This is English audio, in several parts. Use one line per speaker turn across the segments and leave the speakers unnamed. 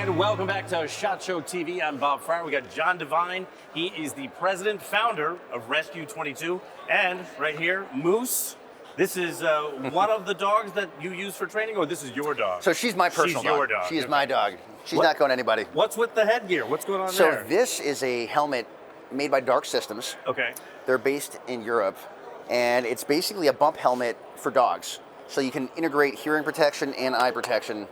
And welcome back to SHOT Show TV. I'm Bob Fryer. We got John Devine. He is the president, founder of Rescue 22. And right here, Moose. This is one of the dogs that you use for training, or this is your dog?
So she's my personal
She's your dog.
She is my dog. She's not going to anybody.
What's with the headgear? What's going on there?
So this is a helmet made by Dark Systems.
Okay.
They're based in Europe, and it's basically a bump helmet for dogs. So you can integrate hearing protection and eye protection.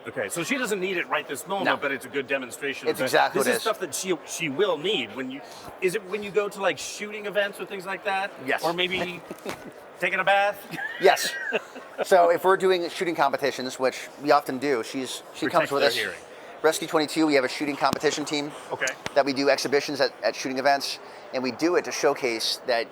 Okay, so she doesn't need it right this moment,
No.
but it's a good demonstration.
It's exactly what it
This
is.
is stuff that she will need when you. Is it when you go to like shooting events or things like that?
Yes.
Or maybe taking a bath?
Yes. So if we're doing shooting competitions, which we often do, she comes with
their
us.
hearing.
Rescue 22, we have a shooting competition team.
Okay.
That we do exhibitions at shooting events, and we do it to showcase that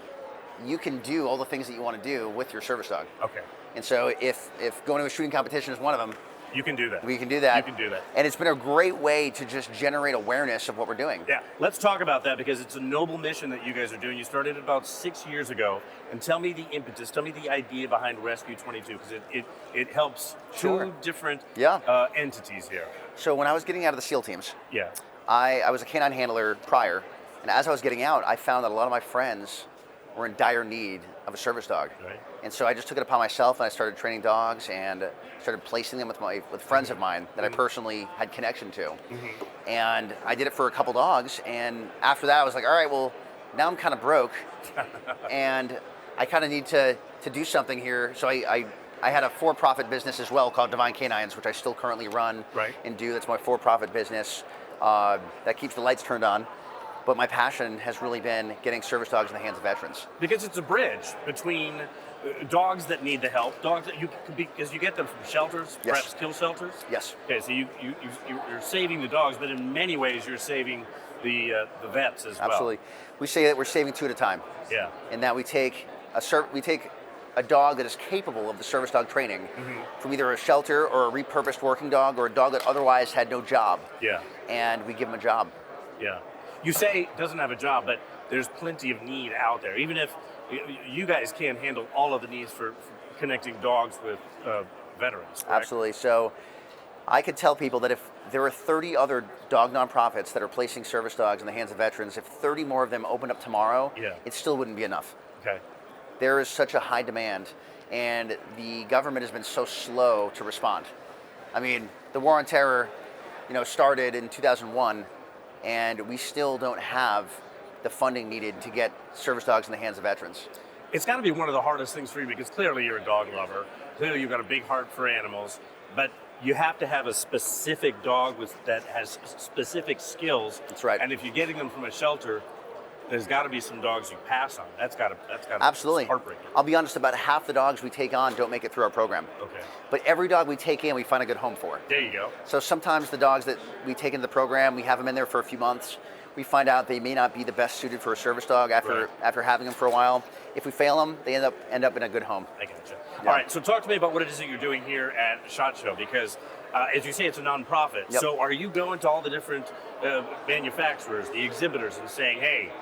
you can do all the things that you want to do with your service dog.
Okay.
And so if going to a shooting competition is one of them,
You can do that.
we can do that.
You can do that.
And it's been a great way to just generate awareness of what we're doing.
Yeah, let's talk about that because it's a noble mission that you guys are doing. You started about 6 years ago, and tell me the impetus, tell me the idea behind Rescue 22, because it helps
Sure.
two different
Yeah.
entities here.
So when I was getting out of the SEAL teams,
Yeah.
I was a canine handler prior, and as I was getting out, I found that a lot of my friends were in dire need of a service dog.
Right.
And so I just took it upon myself, and I started training dogs and started placing them with friends of mine that I personally had connection to. And I did it for a couple dogs, and after that I was like, all right, well, now I'm kind of broke, and I kind of need to do something here. So I had a for-profit business as well called Divine Canines, which I still currently run
Right.
and do. That's my for-profit business that keeps the lights turned on. But my passion has really been getting service dogs in the hands of veterans.
Because it's a bridge between dogs that need the help, dogs that because you get them from shelters,
Yes.
perhaps kill shelters.
Yes.
Okay, so you're saving the dogs, but in many ways you're saving the vets as well.
Absolutely. We say that we're saving two at a time,
Yeah.
and that we take a dog that is capable of the service dog training from either a shelter or a repurposed working dog or a dog that otherwise had no job,
Yeah.
and we give them a job.
Yeah. You say it doesn't have a job, but there's plenty of need out there. Even if you guys can't handle all of the needs for connecting dogs with veterans. Correct?
Absolutely. So I could tell people that if there are 30 other dog nonprofits that are placing service dogs in the hands of veterans, if 30 more of them opened up tomorrow,
Yeah.
it still wouldn't be enough.
Okay.
There is such a high demand, and the government has been so slow to respond. I mean, the war on terror, started in 2001, and we still don't have the funding needed to get service dogs in the hands of veterans.
It's got to be one of the hardest things for you because clearly you're a dog lover. Clearly you've got a big heart for animals, but you have to have a specific dog that has specific skills.
That's right.
And if you're getting them from a shelter, there's got to be some dogs you pass on. That's got to
Absolutely.
It's heartbreaking.
I'll be honest, about half the dogs we take on don't make it through our program.
Okay.
But every dog we take in, we find a good home for.
There you go.
So sometimes the dogs that we take into the program, we have them in there for a few months. We find out they may not be the best suited for a service dog after having them for a while. If we fail them, they end up in a good home.
I gotcha.
Yeah.
All right, so talk to me about what it is that you're doing here at SHOT Show because, as you say, it's a nonprofit.
Yep.
So are you going to all the different manufacturers, the exhibitors, and saying, hey,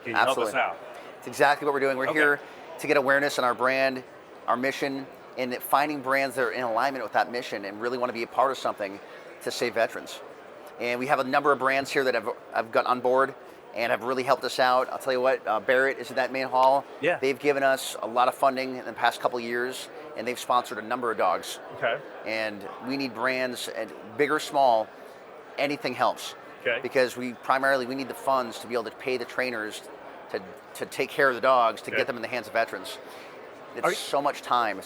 can you help us out?
It's exactly what we're doing. We're here to get awareness on our brand, our mission, and finding brands that are in alignment with that mission and really want to be a part of something to save veterans. And we have a number of brands here that have got on board and have really helped us out. I'll tell you what, Barrett is in that main hall.
Yeah.
They've given us a lot of funding in the past couple of years, and they've sponsored a number of dogs.
Okay.
And we need brands, and big or small, anything helps.
Okay.
Because we need the funds to be able to pay the trainers to take care of the dogs, to get them in the hands of veterans. It's so much time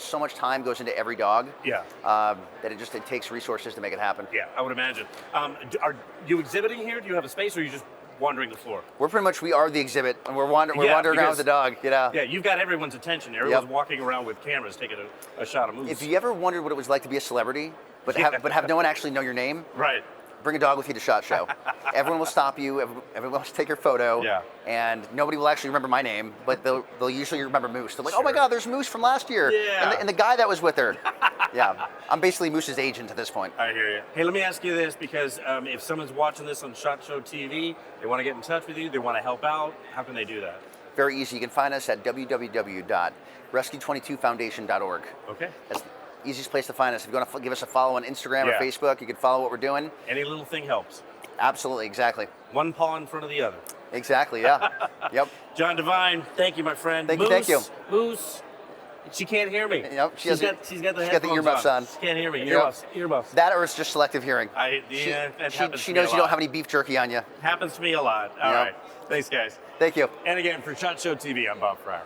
goes into every dog.
Yeah.
That it takes resources to make it happen.
Yeah, I would imagine. Are you exhibiting here? Do you have a space, or are you just wandering the floor?
We are the exhibit, and we're wandering around with the dog.
Yeah, you've got everyone's attention. Everyone's walking around with cameras, taking a shot of Moose.
If you ever wondered what it was like to be a celebrity, but have no one actually know your name,
right.
bring a dog with you to SHOT Show. Everyone will stop you. Everyone wants to take your photo.
Yeah.
And nobody will actually remember my name, but they'll usually remember Moose. They're like, oh my God, there's Moose from last year.
Yeah.
And the guy that was with her. Yeah. I'm basically Moose's agent at this point.
I hear you. Hey, let me ask you this, because if someone's watching this on SHOT Show TV, they want to get in touch with you, they want to help out, how can they do that?
Very easy. You can find us at www.rescue22foundation.org.
Okay.
That's easiest place to find us. If you want to give us a follow on Instagram or
Yeah.
Facebook, you can follow what we're doing.
Any little thing helps.
Absolutely, exactly.
One paw in front of the other.
Exactly, yeah. Yep.
John Devine, thank you, my friend.
Thank you,
Moose,
thank you.
Moose, she can't hear me.
Yep,
she's got the headphones
earmuffs on.
She can't hear me.
Yep.
Earmuffs. Earmuffs.
That or it's just selective hearing.
Yeah, that happens
She
to me
knows
a
you don't
lot.
have any beef jerky on you.
Happens to me a lot. All
Yep.
right. Thanks, guys.
Thank you.
And again, for SHOT Show TV, I'm Bob Fryer.